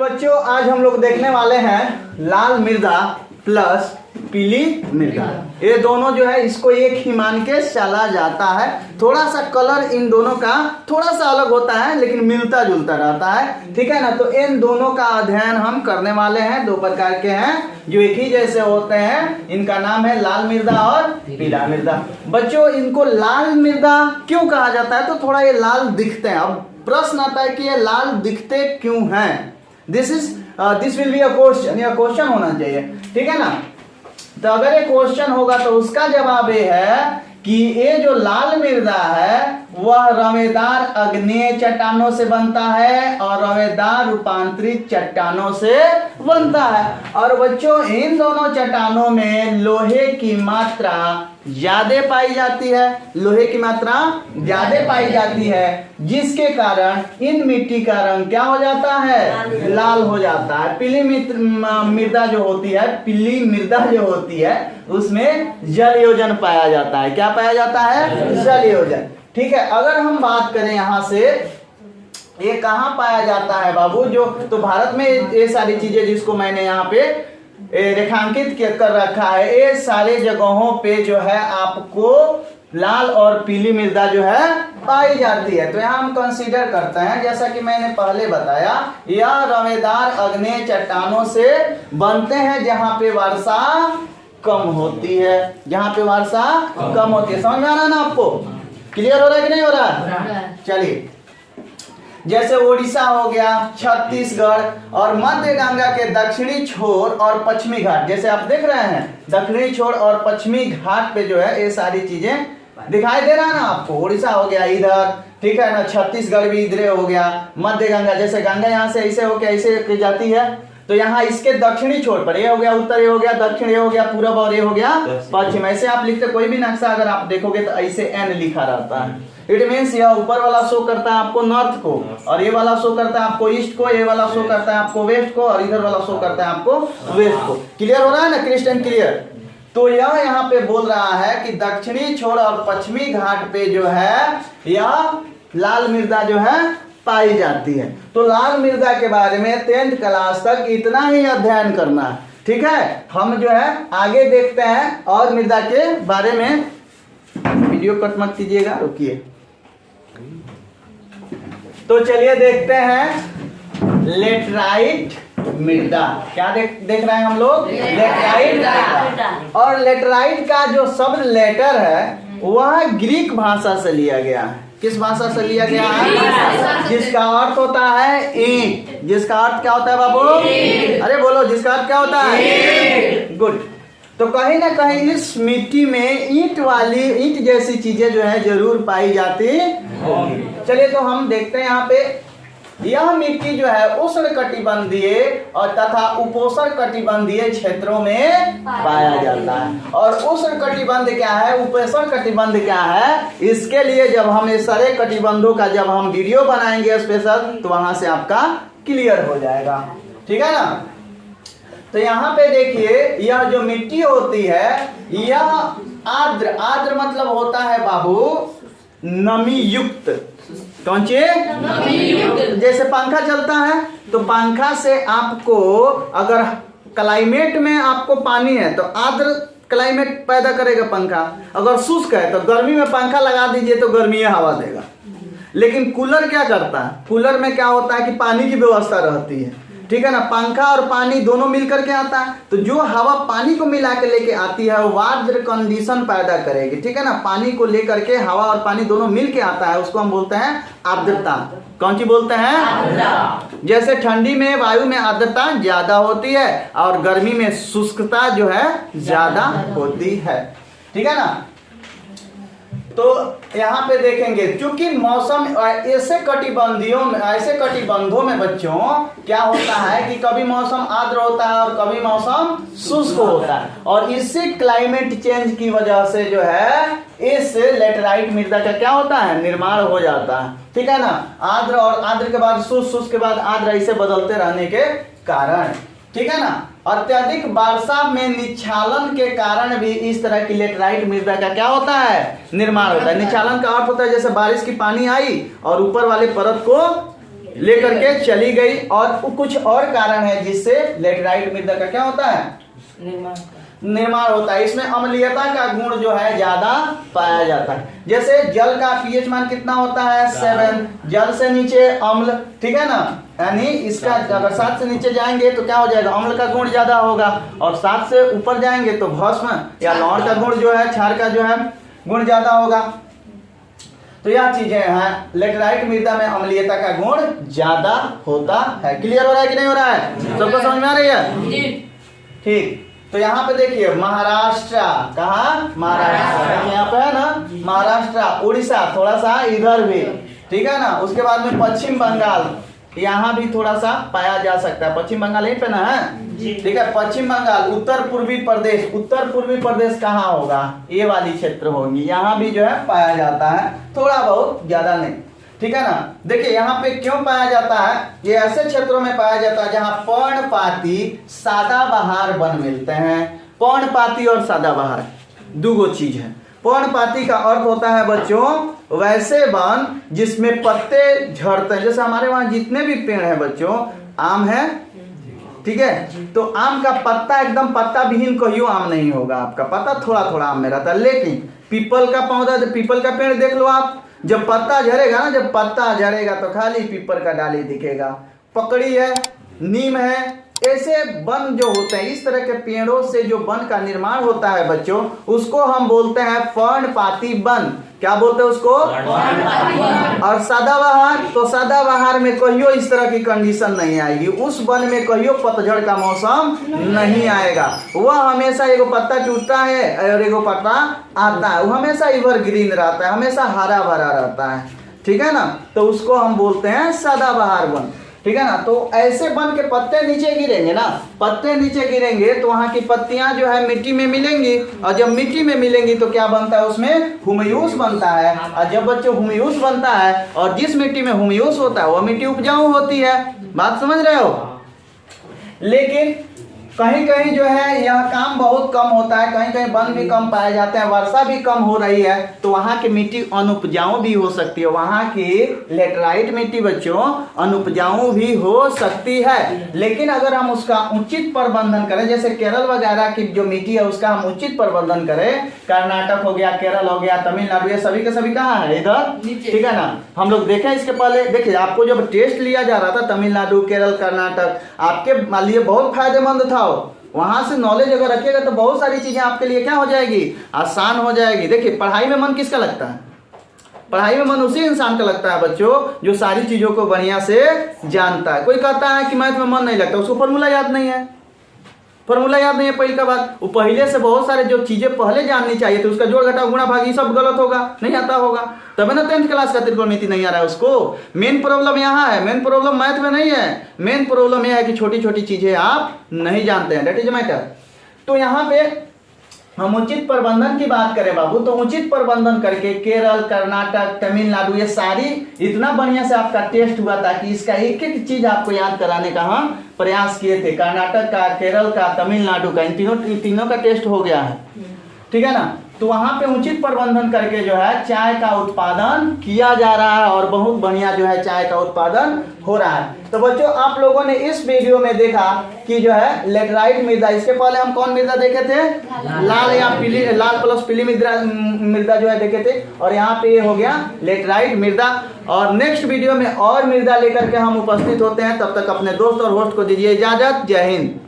बच्चों आज हम लोग देखने वाले हैं लाल मृदा प्लस पीली मृदा। ये दोनों जो है इसको एक ही मान के चला जाता है। थोड़ा सा कलर इन दोनों का थोड़ा सा अलग होता है लेकिन मिलता जुलता रहता है, ठीक है ना। तो इन दोनों का अध्ययन हम करने वाले हैं। दो प्रकार के हैं जो एक ही जैसे होते हैं, इनका नाम है लाल मृदा और पीला मृदा। बच्चों इनको लाल मृदा क्यों कहा जाता है? तो थोड़ा ये लाल दिखते हैं। अब प्रश्न आता है कि ये लाल दिखते क्यों हैं? This will be a question, या क्वेश्चन होना चाहिए, ठीक है ना। तो अगर ये क्वेश्चन होगा तो उसका जवाब ये है कि ये जो लाल मृदा है वह रवेदार अग्नेय चट्टानों से बनता है और रवेदार रूपांतरित चट्टानों से बनता है। और बच्चों इन दोनों चट्टानों में लोहे की मात्रा ज्यादा पाई जाती है, लोहे की मात्रा ज्यादा पाई जाती है, जिसके कारण इन मिट्टी का रंग क्या हो जाता है? लाल हो जाता है। पीली मृदा जो होती है, पीली मृदा जो होती है उसमें जल योजन पाया जाता है। क्या पाया जाता है? जल योजन, ठीक है। अगर हम बात करें यहाँ से ये कहाँ पाया जाता है बाबू? जो तो भारत में ये सारी चीजें जिसको मैंने यहाँ पे रेखांकित कर रखा है, ये सारे जगहों पे जो है आपको लाल और पीली मृदा जो है पाई जाती है। तो यहाँ हम कंसीडर करते हैं, जैसा कि मैंने पहले बताया, यह रवेदार अग्नेय चट्टानों से बनते हैं जहाँ पे वर्षा कम होती है, जहाँ पे वर्षा कम होती है। समझ में आ रहा है ना आपको? क्लियर हो रहा है कि नहीं हो रहा? चलिए, जैसे उड़ीसा हो गया, छत्तीसगढ़ और मध्य गंगा के दक्षिणी छोर और पश्चिमी घाट, जैसे आप देख रहे हैं दक्षिणी छोर और पश्चिमी घाट पे जो है ये सारी चीजें दिखाई दे रहा है ना आपको। उड़ीसा हो गया इधर, ठीक है ना, छत्तीसगढ़ भी इधर हो गया, मध्य गंगा, जैसे गंगा यहाँ से ऐसे होके ऐसे जाती है, तो यहाँ इसके दक्षिणी छोर पर ये हो गया उत्तर, ये हो गया दक्षिण, ये हो गया पूरब और ये हो गया पश्चिम। ऐसे आप लिखते, कोई भी नक्शा अगर आप देखोगे तो ऐसे एन लिखा रहता है। इट मीन्स यह ऊपर वाला शो करता है आपको नॉर्थ को, और ये वाला शो करता है आपको ईस्ट को, ये वाला शो करता है आपको वेस्ट को, और इधर वाला शो करता है आपको वेस्ट को। क्लियर हो रहा है ना? Crystal clear? तो यह यहाँ पे बोल रहा है कि दक्षिणी छोर और पश्चिमी घाट पे जो है यह लाल मृदा जो है पाई जाती है। तो लाल मृदा के बारे में 10th क्लास तक इतना ही अध्ययन करना है, ठीक है। हम जो है आगे देखते हैं और मृदा के बारे में। वीडियो कट मत कीजिएगा, रुकिए। तो चलिए देखते हैं लेटराइट मृदा। क्या देख रहे हैं हम लोग? लेटराइट मृदा। और लेटराइट का जो शब्द लेटर है वह ग्रीक भाषा से लिया गया है। किस भाषा से लिया गया है? जिसका अर्थ होता है ईंट। जिसका अर्थ क्या होता है बाबू? अरे बोलो, जिसका अर्थ क्या होता है? गुड। तो कहीं ना कहीं इस मिट्टी में ईंट जैसी चीजें जो है जरूर पाई जाती होगी। चलिए तो हम देखते हैं यहाँ पे। यह मिट्टी जो है उष्ण कटिबंधीय और तथा उपोष्ण कटिबंधीय क्षेत्रों में पाया जाता है। और उष्ण कटिबंध क्या है, उपोष्ण कटिबंध क्या है, इसके लिए जब हम इस सारे कटिबंधों का जब हम वीडियो बनाएंगे स्पेशल, तो वहां से आपका क्लियर हो जाएगा, ठीक है ना। तो यहाँ पे देखिए, यह जो मिट्टी होती है यह आर्द्र मतलब होता है बाबू नमी युक्त। कौन सी? जैसे पंखा चलता है तो पंखा से आपको अगर क्लाइमेट में आपको पानी है तो आर्द्र क्लाइमेट पैदा करेगा पंखा। अगर शुष्क है तो गर्मी में पंखा लगा दीजिए तो गर्मी हवा देगा। लेकिन कूलर क्या करता है? कूलर में क्या होता है कि पानी की व्यवस्था रहती है, ठीक है ना। पंखा और पानी दोनों मिलकर के आता है, तो जो हवा पानी को मिला के लेके आती है वो आर्द्र कंडीशन पैदा करेगी, ठीक है ना। पानी को लेकर के हवा और पानी दोनों मिल के आता है, उसको हम बोलते हैं आर्द्रता। कौन सी बोलते हैं? आर्द्रता। जैसे ठंडी में वायु में आर्द्रता ज्यादा होती है और गर्मी में शुष्कता जो है ज्यादा होती है, ठीक है ना। तो यहाँ पे देखेंगे क्योंकि मौसम ऐसे कटिबंधों में बच्चों क्या होता है कि कभी मौसम आर्द्र होता है और कभी मौसम शुष्क होता है, और इसी क्लाइमेट चेंज की वजह से जो है इस लेटराइट मृदा का क्या होता है? निर्माण हो जाता है, ठीक है ना। आर्द्र और आर्द्र के बाद शुष्क, शुष्क के बाद आर्द्र, ऐसे बदलते रहने के कारण, ठीक है ना। अत्यधिक वर्षा में निच्छालन के कारण भी इस तरह की लेटराइट मृदा का क्या होता है? निर्माण होता है। निच्छालन का अर्थ होता है जैसे बारिश की पानी आई और ऊपर वाले परत को लेकर के चली गई। और कुछ और कारण है जिससे लेटराइट मृदा का क्या होता है, निर्माण होता है। इसमें अम्लीयता का गुण जो है ज्यादा पाया जाता है। जैसे जल का पीएच मान कितना होता है 7, जल से नीचे अम्ल, ठीक है ना, यानी इसका अगर 7 से नीचे जाएंगे तो क्या हो जाएगा, अम्ल का गुण ज्यादा होगा, और 7 से ऊपर जाएंगे तो भस्म या लौण का गुण जो है, क्षार का जो है गुण ज्यादा होगा। तो यह चीजें हैं, लेटराइट मृदा में अम्लीयता का गुण ज्यादा होता है। क्लियर हो रहा है कि नहीं हो रहा है, सबको समझ में आ रही है? ठीक, तो यहाँ पे देखिए महाराष्ट्र, कहा महाराष्ट्र, यहाँ पे है ना महाराष्ट्र, उड़ीसा थोड़ा सा इधर भी, ठीक है ना। उसके बाद में पश्चिम बंगाल, यहाँ भी थोड़ा सा पाया जा सकता है। पश्चिम बंगाल यहीं पे ना है, ठीक है। पश्चिम बंगाल, उत्तर पूर्वी प्रदेश, उत्तर पूर्वी प्रदेश कहाँ होगा, ये वाली क्षेत्र होगी, यहाँ भी जो है पाया जाता है, थोड़ा बहुत, ज्यादा नहीं, ठीक है ना। देखिए यहाँ पे क्यों पाया जाता है, ये ऐसे क्षेत्रों में पाया जाता है जहाँ पर्णपाती सदाबहार वन मिलते हैं। पर्णपाती और सदाबहार दो चीज है। पर्णपाती का अर्थ होता है बच्चों वैसे वन जिसमें पत्ते झड़ते हैं, जैसे हमारे वहां जितने भी पेड़ हैं बच्चों, आम है, ठीक है, तो आम का पत्ता एकदम पत्ता विहीन कहियो आम नहीं होगा, आपका पत्ता थोड़ा थोड़ा आम में रहता है। लेकिन पीपल का पौधा, पीपल का पेड़ देख लो आप, जब पत्ता झड़ेगा ना, जब पत्ता झड़ेगा तो खाली पीपल का डाली दिखेगा। पकड़ी है, नीम है, ऐसे वन जो होते हैं, इस तरह के पेड़ों से जो वन का निर्माण होता है बच्चों, उसको हम बोलते हैं पर्णपाती वन। क्या बोलते हैं उसको, और सदाबहार, तो सदाबहार में कहियो इस तरह की कंडीशन नहीं आएगी, उस वन में कहियो पतझड़ का मौसम नहीं आएगा। वह हमेशा एगो पत्ता टूटता है और एगो पत्ता आता है, वो हमेशा एवरग्रीन रहता है, हमेशा हरा भरा रहता है, ठीक है ना। तो उसको हम बोलते हैं सदाबहार वन, ठीक है ना। तो ऐसे वन के पत्ते नीचे गिरेंगे ना, पत्ते नीचे गिरेंगे तो वहां की पत्तियां जो है मिट्टी में मिलेंगी, और जब मिट्टी में मिलेंगी तो क्या बनता है, उसमें हुमयूस बनता है। और जब बच्चों हुमयूस बनता है, और जिस मिट्टी में हुमयूस होता है वह मिट्टी उपजाऊ होती है। बात समझ रहे हो? लेकिन कहीं कहीं जो है यह काम बहुत कम होता है, कहीं कहीं वन भी कम पाए जाते हैं, वर्षा भी कम हो रही है, तो वहाँ की मिट्टी अनुपजाऊ भी हो सकती है। वहाँ की लेटराइट मिट्टी बच्चों अनुपजाऊ भी हो सकती है। लेकिन अगर हम उसका उचित प्रबंधन करें, जैसे केरल वगैरह की जो मिट्टी है उसका हम उचित प्रबंधन करें, कर्नाटक हो गया, केरल हो गया, तमिलनाडु, ये सभी के सभी कहाँ है, इधर, ठीक है ना। हम लोग देखें इसके पहले, देखिए आपको जब टेस्ट लिया जा रहा था तमिलनाडु, केरल, कर्नाटक, आपके लिए बहुत फायदेमंद था। वहां से नॉलेज अगर रखिएगा तो बहुत सारी चीजें आपके लिए क्या हो जाएगी, आसान हो जाएगी। देखिए पढ़ाई में मन किसका लगता है, पढ़ाई में मन उसी इंसान का लगता है बच्चों जो सारी चीजों को बढ़िया से जानता है। कोई कहता है कि मैथ में मन नहीं लगता, उसको फॉर्मूला याद नहीं है, फॉर्मूला याद नहीं है पहली का बात, वो पहले से बहुत सारे जो चीजें पहले जाननी चाहिए थी, उसका जोड़ घटाव गुणा भाग ये सब गलत होगा, नहीं आता होगा, तब ना 10th क्लास का त्रिकोणमिति नहीं आ रहा है उसको। मेन प्रॉब्लम यहाँ है, मेन प्रॉब्लम मैथ में नहीं है, मेन प्रॉब्लम यह है कि छोटी छोटी चीजें आप नहीं जानते हैं, दैट इज मैटर। तो यहाँ पे हम उचित प्रबंधन की बात करें बाबू, तो उचित प्रबंधन करके केरल, कर्नाटक, तमिलनाडु, ये सारी इतना बढ़िया से आपका टेस्ट हुआ था कि इसका एक एक चीज आपको याद कराने का हम प्रयास किए थे। कर्नाटक का, केरल का, तमिलनाडु का, इन तीनों का टेस्ट हो गया है, ठीक है ना। तो वहां पे उचित प्रबंधन करके जो है चाय का उत्पादन किया जा रहा है, और बहुत बढ़िया जो है चाय का उत्पादन हो रहा है। तो बच्चों आप लोगों ने इस वीडियो में देखा कि जो है लेटराइट मृदा, इसके पहले हम कौन मृदा देखे थे, लाल या पीली, लाल प्लस पीली मृदा जो है देखे थे, और यहाँ पे ये हो गया लेटराइट मृदा। और नेक्स्ट वीडियो में और मृदा लेकर के हम उपस्थित होते हैं, तब तक अपने दोस्त और होस्ट को दीजिए इजाजत। जय हिंद।